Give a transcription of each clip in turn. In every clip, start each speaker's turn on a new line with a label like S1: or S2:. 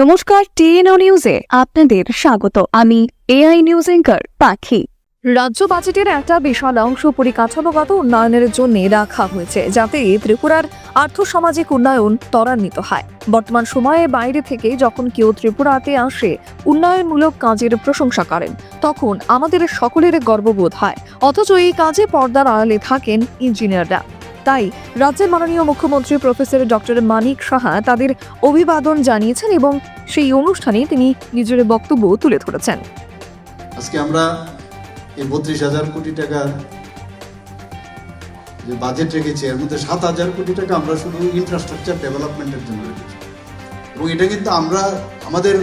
S1: নমস্কার, টিএনও নিউজে আপনাদের স্বাগত। আমি এআই নিউজ অ্যাঙ্কার পাখি। রাজ্য বাজেটের একটা বিশাল অংশ পরিকাঠামোগত উন্নয়নের জন্য রাখা হয়েছে, যাতে ত্রিপুরার আর্থসামাজিক উন্নয়ন ত্বরান্বিত হয়। বর্তমান সময়ে বাইরে থেকে যখন কেউ ত্রিপুরাতে আসে উন্নয়নমূলক কাজের প্রশংসা করেন, তখন আমাদের সকলের গর্ববোধ হয়। অথচ এই কাজে পর্দার আড়ালে থাকেন ইঞ্জিনিয়াররা। তাই রাজ্যের মাননীয় মুখ্যমন্ত্রী প্রফেসর ডক্টর মানিক সাহা তাদের অভিবাদন জানিয়েছেন এবং সেই অনুষ্ঠানে তিনি নিজের বক্তব্য তুলে ধরেছেন।
S2: আজকে আমরা এই 32,000 কোটি টাকার যে বাজেট রেখেছি, এর মধ্যে 7,000 কোটি টাকা আমরা শুধু ইনফ্রাস্ট্রাকচার ডেভেলপমেন্টের জন্য রেখেছি, এবং এটা কিন্তু আমরা আমাদের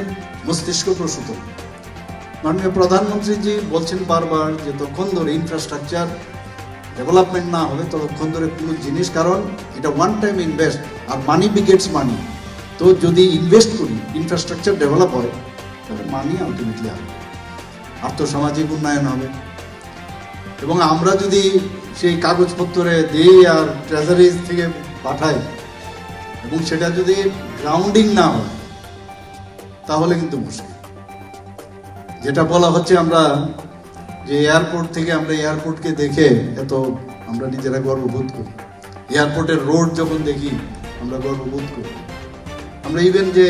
S2: মস্তিষ্ক প্রসূত। মাননীয় প্রধানমন্ত্রীজি বলছেন বারবার যে তখন ধরে ইনফ্রাস্ট্রাকচার ডেভেলপমেন্ট না হবে ততক্ষণ ধরে কোনো জিনিস, কারণ এটা ওয়ান টাইম ইনভেস্ট, আর মানি বিগেটস মানি। তো যদি ইনভেস্ট করি, ইনফ্রাস্ট্রাকচার ডেভেলপ হয়, তাহলে মানি আলটিমেটলি আসবে, আর্থসামাজিক উন্নয়ন হবে। এবং আমরা যদি সেই কাগজপত্রে দিই আর ট্রেজারিজ থেকে পাঠাই, এবং সেটা যদি গ্রাউন্ডিং না হয়, তাহলে কিন্তু মুশকিল। যেটা বলা হচ্ছে, আমরা যে এয়ারপোর্ট থেকে আমরা এয়ারপোর্টকে দেখে এত আমরা নিজেরা গর্ববোধ করি, এয়ারপোর্টের রোড যখন দেখি আমরা গর্ববোধ করি, আমরা ইভেন যে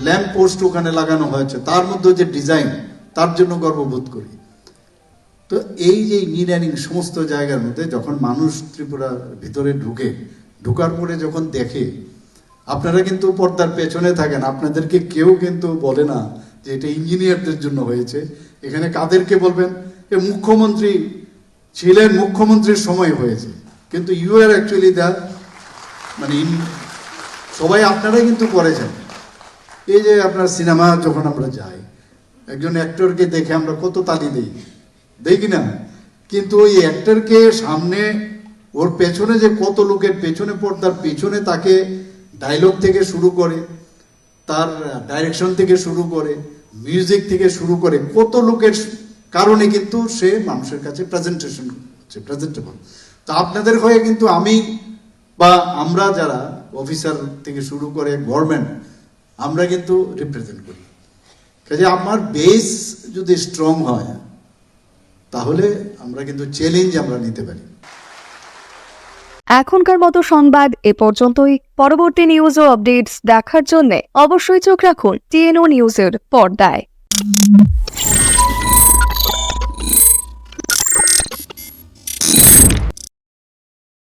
S2: ল্যাম্প পোস্ট ওখানে লাগানো হয়েছে তার মধ্যে যে ডিজাইন, তার জন্য গর্ববোধ করি। তো এই যে ইঞ্জিনিয়ারিং সমস্ত জায়গার মধ্যে যখন মানুষ ত্রিপুরার ভিতরে ঢুকার পরে যখন দেখে, আপনারা কিন্তু পর্দার পেছনে থাকেন, আপনাদেরকে কেউ কিন্তু বলে না যে এটা ইঞ্জিনিয়ারদের জন্য হয়েছে। এখানে কাদেরকে বলবেন? এ মুখ্যমন্ত্রী ছিলেন, মুখ্যমন্ত্রীর সময় হয়েছে, কিন্তু ইউ আর অ্যাকচুয়ালি দ্য মানে সবাই আপনারাই কিন্তু করেছেন। এই যে আপনার সিনেমা যখন আমরা যাই, একজন অ্যাক্টরকে দেখে আমরা কত তালি দেই কিনা, কিন্তু ওই অ্যাক্টরকে সামনে ওর পেছনে যে কত লোকের পেছনে, পর্দার পেছনে তাকে ডায়লগ থেকে শুরু করে, তার ডাইরেকশন থেকে শুরু করে, মিউজিক থেকে শুরু করে, কত লোকের কারণে কিন্তু সে মানুষের কাছে প্রেজেন্টেবল। তো আপনাদের হয়ে কিন্তু আমি বা আমরা যারা অফিসার থেকে শুরু করে গভর্নমেন্ট, আমরা কিন্তু রিপ্রেজেন্ট করি। কাজে আমার বেস যদি স্ট্রং হয়, তাহলে আমরা কিন্তু চ্যালেঞ্জ আমরা নিতে পারি।
S1: এখনকার মতো সংবাদ এ পর্যন্তই। পরবর্তী নিউজ ও আপডেটস দেখার জন্য অবশ্যই চোখ রাখুন টিএনও নিউজের পর্দায়।